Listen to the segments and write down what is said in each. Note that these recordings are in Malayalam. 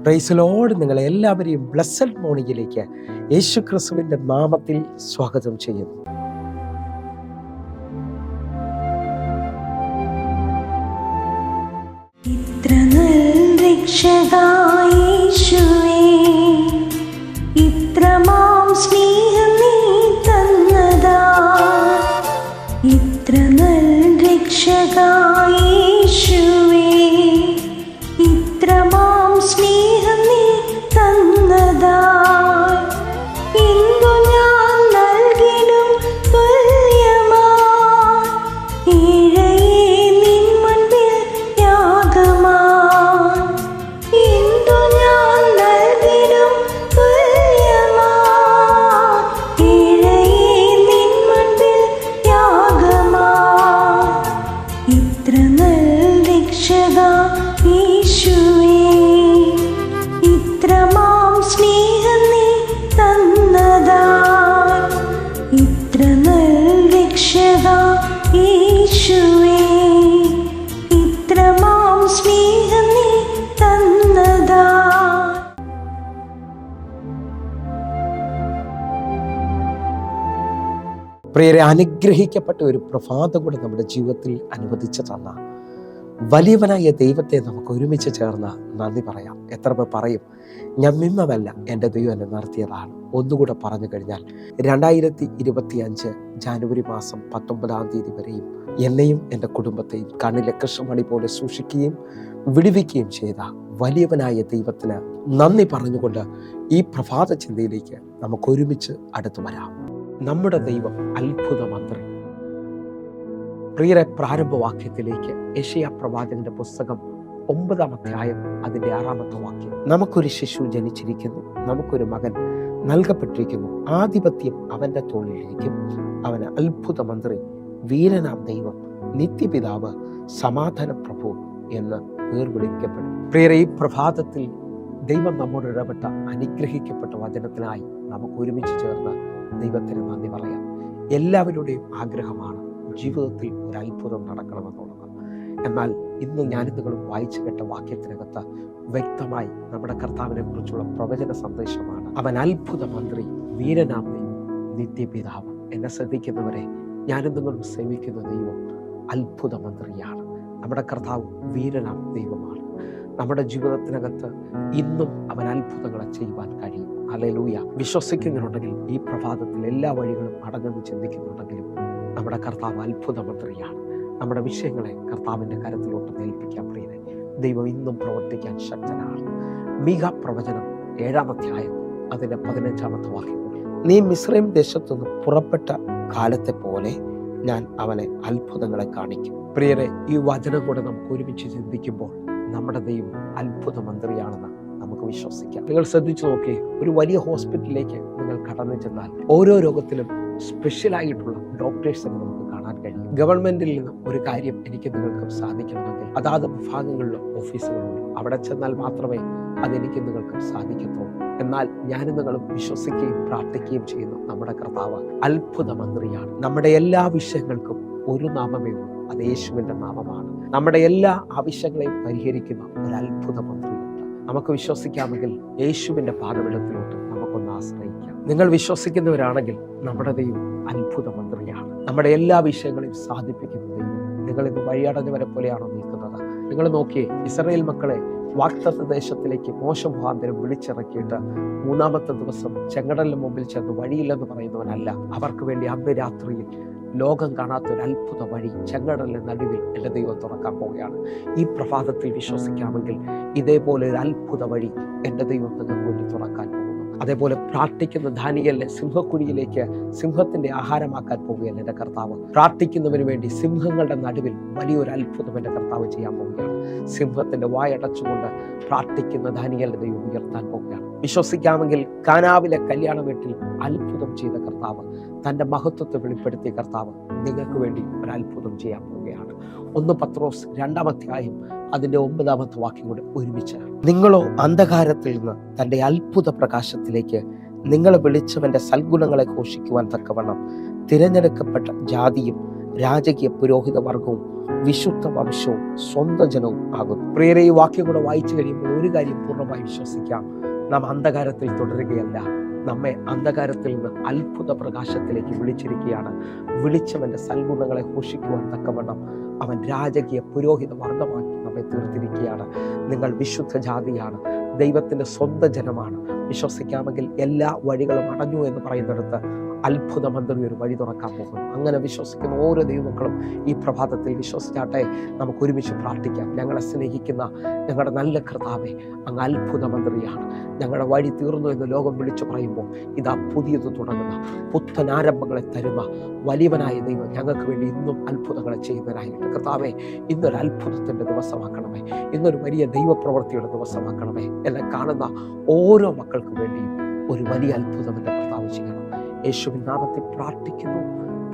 Praise Lord. നിങ്ങളെ എല്ലാവരെയും ബ്ലെസ്സഡ് മോർണിംഗിലേക്ക് യേശു ക്രിസ്തുവിൻ്റെ നാമത്തിൽ സ്വാഗതം ചെയ്യുന്നു. ഇത്ര നല്ല രക്ഷകനായ യേശുവേ, ഇത്രമാം സ്നേഹം നീ തന്നതാ. ഇത്ര നല്ല രക്ഷകനായ യേശുവേ, ഇത്രമാം സ്നേഹം നീ തന്നതാ. ഇന്നു ഞാൻ നൽകിടും തുല്യമാ ഏഴയെ നിൻ മുൻപിൽ യാഗമാ. ഇന്നു ഞാൻ നൽകിടും തുല്യമാ ഏഴയെ നിൻ മുൻപിൽ യാഗമാ. ഇത്ര നല്ല രക്ഷക യേശുവേ, ഇത്രമാം സ്നേഹം നീ തന്നതാ. ഇത്ര നല്ല രക്ഷക യേശുവേ, ഇത്രമാം സ്നേഹം നീ തന്നതാ. പ്രിയരെ, അനുഗ്രഹിക്കപ്പെട്ട ഒരു പ്രഭാതം കൂടെ നമ്മുടെ ജീവിതത്തിൽ അനുവദിച്ചു തന്ന വലിയവനായ ദൈവത്തെ നമുക്ക് ഒരുമിച്ച് ചേർന്ന് നന്ദി പറയാം. എത്ര പേർ പറയും, ഞാൻ മിമ്മമല്ല, എൻ്റെ ദൈവം എന്നെ നടത്തിയതാണ്? ഒന്നുകൂടെ പറഞ്ഞു കഴിഞ്ഞാൽ 2025 ജാനുവരി മാസം 19 തീയതി വരെയും എന്നെയും എൻ്റെ കുടുംബത്തെയും കണ്ണിലെ കൃഷ്ണമണി പോലെ സൂക്ഷിക്കുകയും വിടുവിക്കുകയും ചെയ്ത വലിയവനായ ദൈവത്തിന് നന്ദി പറഞ്ഞുകൊണ്ട് ഈ പ്രഭാത ചിന്തയിലേക്ക് നമുക്ക് ഒരുമിച്ച് അടുത്തു വരാം. നമ്മുടെ ദൈവം അത്ഭുത മന്ത്രി. പ്രിയരെ, പ്രാരംഭവാക്യത്തിലേക്ക് യെശയ്യാ പ്രവാചകന്റെ പുസ്തകം 9-ാം അധ്യായം അതിന്റെ 6-ാമത്തെ വാക്യം. നമുക്കൊരു ശിശു ജനിച്ചിരിക്കുന്നു, നമുക്കൊരു മകൻ നൽകപ്പെട്ടിരിക്കുന്നു, ആധിപത്യം അവന്റെ തോളിലിരിക്കും. അവന് അത്ഭുത മന്ത്രി, വീരനാം ദൈവം, നിത്യപിതാവ്, സമാധാന പ്രഭു എന്ന് പേർ വിളിക്കപ്പെടും. പ്രിയരെ, ഈ പ്രഭാതത്തിൽ ദൈവം നമ്മോട് ഇടപെട്ട അനുഗ്രഹിക്കപ്പെട്ട വചനത്തിനായി നമുക്ക് ഒരുമിച്ച് ചേർന്ന് ദൈവത്തിന് നന്ദി പറയാം. എല്ലാവരുടെയും ആഗ്രഹമാണ് ജീവിതത്തിൽ ഒരു അത്ഭുതം നടക്കണമെന്നുള്ളത്. എന്നാൽ ഇന്ന് ഞാനും നിങ്ങളും വായിച്ചു കേട്ട വാക്യത്തിനകത്ത് വ്യക്തമായി നമ്മുടെ കർത്താവിനെ കുറിച്ചുള്ള പ്രവചന സന്ദേശമാണ്. അവൻ അത്ഭുത മന്ത്രി, വീരനാം ദൈവം, നിത്യപിതാവ്. എന്നെ ശ്രദ്ധിക്കുന്നവരെ, ഞാനും നിങ്ങളും സേവിക്കുന്ന ദൈവം അത്ഭുത മന്ത്രിയാണ്. നമ്മുടെ കർത്താവ് വീരനാം ദൈവമാണ്. നമ്മുടെ ജീവിതത്തിനകത്ത് ഇന്നും അവൻ അത്ഭുതങ്ങളെ ചെയ്യുവാൻ കഴിയും. ഹല്ലേലൂയ. വിശ്വസിക്കുന്നുണ്ടെങ്കിൽ ഈ പ്രഭാതത്തിൽ എല്ലാ വഴികളും അടഞ്ഞെന്ന് ചിന്തിക്കുന്നുണ്ടെങ്കിലും നമ്മുടെ കർത്താവ് അത്ഭുത മന്ത്രിയാണ്. നമ്മുടെ വിഷയങ്ങളെ കർത്താവിൻ്റെ കരത്തിലോട്ട് ഏൽപ്പിക്കാൻ പ്രിയരെ, ദൈവം ഇന്നും പ്രവർത്തിക്കാൻ ശക്തനാണ്. മീഖ പ്രവചനം 7-ാം അധ്യായം അതിൻ്റെ 15-ാമത്തെ വാക്യം. നീ മിസ്രൈം ദേശത്തുനിന്ന് പുറപ്പെട്ട കാലത്തെ പോലെ ഞാൻ അവനെ അത്ഭുതങ്ങളെ കാണിക്കും. പ്രിയരെ, ഈ വചനം കൂടെ നമുക്ക് ഒരുമിച്ച് ചിന്തിക്കുമ്പോൾ നമ്മുടെ ദൈവം അത്ഭുത മന്ത്രിയാണെന്ന് നമുക്ക് വിശ്വസിക്കാം. നിങ്ങൾ ശ്രദ്ധിച്ചു നോക്കിയേ, ഒരു വലിയ ഹോസ്പിറ്റലിലേക്ക് നിങ്ങൾ കടന്നു ചെന്നാൽ ഓരോ രോഗത്തിലും സ്പെഷ്യലായിട്ടുള്ള ഡോക്ടേഴ്സിനെ നമുക്ക് കാണാൻ കഴിയും. ഗവൺമെന്റിൽ നിന്ന് ഒരു കാര്യം എനിക്ക് നിങ്ങൾക്ക് സാധിക്കണമെങ്കിൽ അതാത് വിഭാഗങ്ങളിലും ഓഫീസുകളുണ്ട്. അവിടെ ചെന്നാൽ മാത്രമേ അതെനിക്ക് നിങ്ങൾക്ക് സാധിക്കത്തുള്ളൂ. എന്നാൽ ഞാനും നിങ്ങളും വിശ്വസിക്കുകയും പ്രാർത്ഥിക്കുകയും ചെയ്യുന്ന നമ്മുടെ കർത്താവ് അത്ഭുത മന്ത്രിയാണ്. നമ്മുടെ എല്ലാ വിഷയങ്ങൾക്കും ഒരു നാമമേ ഉള്ളൂ, അത് യേശുവിൻ്റെ നാമമാണ്. നമ്മുടെ എല്ലാ ആവശ്യങ്ങളെയും പരിഹരിക്കുന്ന ഒരു അത്ഭുത മന്ത്രിയുണ്ട്. നമുക്ക് വിശ്വസിക്കാമെങ്കിൽ യേശുവിൻ്റെ പാദപീഠത്തിലോട്ട് നമുക്കൊന്ന് ആശ്രയിക്കാം. നിങ്ങൾ വിശ്വസിക്കുന്നവരാണെങ്കിൽ നമ്മുടെ ദൈവം അത്ഭുത മന്ത്രിയാണ്. നമ്മുടെ എല്ലാ വിഷയങ്ങളെയും സാധിപ്പിക്കുന്ന ദൈവം. നിങ്ങൾ ഇന്ന് വഴിയടഞ്ഞവരെ പോലെയാണോ നിൽക്കുന്നത്? നിങ്ങൾ നോക്കിയേ, ഇസ്രായേൽ മക്കളെ വാഗ്ദത്ത ദേശത്തിലേക്ക് മോശ മുഖാന്തരം വിളിച്ചിറക്കിയിട്ട് 3-ാമത്തെ ദിവസം ചെങ്കടലിന് മുമ്പിൽ ചെന്ന് വഴിയില്ലെന്ന് പറയുന്നവനല്ല. അവർക്ക് വേണ്ടി അന്ന് രാത്രിയിൽ ലോകം കാണാത്ത ഒരു അത്ഭുത വഴി ചെങ്കടലിന്റെ നടുവിൽ എൻ്റെ ദൈവം തുറക്കാൻ പോവുകയാണ്. ഈ പ്രഭാതത്തിൽ വിശ്വസിക്കാമെങ്കിൽ ഇതേപോലെ ഒരു അത്ഭുത വഴി എൻ്റെ ദൈവം നിങ്ങൾക്ക് വേണ്ടി തുറക്കാൻ പോകുന്നു. അതേപോലെ പ്രാർത്ഥിക്കുന്ന ദാനിയേലിനെ സിംഹക്കുഴിയിലേക്ക് സിംഹത്തിന്റെ ആഹാരമാക്കാൻ പോവുകയല്ല എൻ്റെ കർത്താവ്. പ്രാർത്ഥിക്കുന്നവന് വേണ്ടി സിംഹങ്ങളുടെ നടുവിൽ വലിയൊരു അത്ഭുതം എൻ്റെ കർത്താവ് ചെയ്യാൻ പോവുകയാണ്. സിംഹത്തിന്റെ വായടച്ചുകൊണ്ട് പ്രാർത്ഥിക്കുന്ന ദാനിയേലിനെ ദൈവം ഉയർത്താൻ പോവുകയാണ്. വിശ്വസിക്കാമെങ്കിൽ കാനാവിലെ കല്യാണ വീട്ടിൽ അത്ഭുതം ചെയ്ത കർത്താവ്, തൻ്റെ മഹത്വത്തെ വെളിപ്പെടുത്തിയ കർത്താവ് നിങ്ങൾക്ക് വേണ്ടി ഒരു അത്ഭുതം ചെയ്യാൻ പോവുകയാണ്. 1 പത്രോസ് 2-ാം അധ്യായം അതിൻ്റെ 9-ാമത്തെ വാക്യം കൂടെ ഒരുമിച്ച്. നിങ്ങളോ അന്ധകാരത്തിൽ നിന്ന് തൻ്റെ അത്ഭുത പ്രകാശത്തിലേക്ക് നിങ്ങളെ വിളിച്ചവന്റെ സൽഗുണങ്ങളെ ഘോഷിക്കുവാൻ തക്കവണ്ണം തിരഞ്ഞെടുക്കപ്പെട്ട ജാതിയും രാജകീയ പുരോഹിത വർഗവും വിശുദ്ധ വംശവും സ്വന്തം ജനവും ആകുന്നു. പ്രിയരെ, ഈ വാക്യം കൂടെ വായിച്ചു കഴിയുമ്പോൾ ഒരു കാര്യം പൂർണ്ണമായി വിശ്വസിക്കാം. നാം അന്ധകാരത്തിൽ തുടരുകയല്ല, നമ്മെ അന്ധകാരത്തിൽ നിന്ന് അത്ഭുത പ്രകാശത്തിലേക്ക് വിളിച്ചിരിക്കുകയാണ്. വിളിച്ചവന്റെ സൽഗുണങ്ങളെ ഘോഷിക്കുവാൻ തക്കവണ്ണം അവൻ രാജകീയ പുരോഹിത വർഗമാക്കി നമ്മെ തീർത്തിരിക്കുകയാണ്. നിങ്ങൾ വിശുദ്ധ ജാതിയാണ്, ദൈവത്തിൻ്റെ സ്വന്തം ജനമാണ്. വിശ്വസിക്കാമെങ്കിൽ എല്ലാ വഴികളും അടഞ്ഞു എന്ന് പറയുന്നിടത്ത് അത്ഭുതമന്ത്രി ഒരു വഴി തുറക്കാൻ പോകുന്നു. അങ്ങനെ വിശ്വസിക്കുന്ന ഓരോ ദൈവമക്കളും ഈ പ്രഭാതത്തിൽ വിശ്വസിച്ചാട്ടെ. നമുക്ക് ഒരുമിച്ച് പ്രാർത്ഥിക്കാം. ഞങ്ങളെ സ്നേഹിക്കുന്ന ഞങ്ങളുടെ നല്ല കർത്താവേ, അങ്ങ് അത്ഭുതമന്ത്രിയാണ്. ഞങ്ങളുടെ വഴി തീർന്നു എന്ന് ലോകം വിളിച്ചു പറയുമ്പോൾ ഇതാ പുതിയത് തുടങ്ങുന്ന പുത്തൻ ആരംഭങ്ങളെ തരുന്ന വലിയവനായ ദൈവം ഞങ്ങൾക്ക് വേണ്ടി ഇന്നും അത്ഭുതങ്ങളെ ചെയ്യുന്നതിനായിട്ട് കർത്താവേ, ഇന്നൊരു അത്ഭുതത്തിൻ്റെ ദിവസമാക്കണമേ. ഇന്നൊരു വലിയ ദൈവപ്രവൃത്തിയുടെ ദിവസമാക്കണമേ. എല്ലാം കാണുന്ന ഓരോ മക്കൾക്കും വേണ്ടിയും ഒരു വലിയ അത്ഭുതം എൻ്റെ കർത്താവ് ചെയ്യണം. യേശുവിൻ നാമത്തിൽ പ്രാർത്ഥിക്കുന്നു,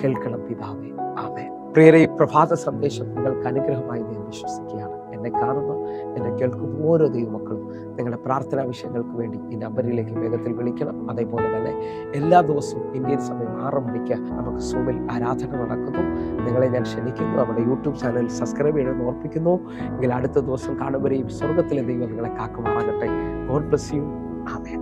കേൾക്കണം പിതാവേ, ആമേൻ. പ്രിയരെ, ഈ പ്രഭാത സന്ദേശം നിങ്ങൾക്ക് അനുഗ്രഹമായി ഞാൻ വിശ്വസിക്കുകയാണ്. എന്നെ കാണുന്ന, എന്നെ കേൾക്കുന്ന ഓരോ ദൈവമക്കളും നിങ്ങളുടെ പ്രാർത്ഥനാ വിഷയങ്ങൾക്ക് വേണ്ടി ഈ നമ്പറിലേക്ക് വേഗത്തിൽ വിളിക്കണം. അതേപോലെ തന്നെ എല്ലാ ദിവസവും ഇന്ത്യൻ സമയം 6 മണിക്ക് നമുക്ക് സൂമിൽ ആരാധന നടക്കുന്നു. നിങ്ങളെ ഞാൻ ക്ഷണിക്കുന്നു. നമ്മുടെ യൂട്യൂബ് ചാനൽ സബ്സ്ക്രൈബ് ചെയ്യണമെന്ന് ഓർപ്പിക്കുന്നു. എങ്കിൽ അടുത്ത ദിവസം കാണുമ്പോഴേയും സ്വർഗത്തിലെ ദൈവം നിങ്ങളെ കാക്കുമാറാകട്ടെ. God bless you. ആമേൻ.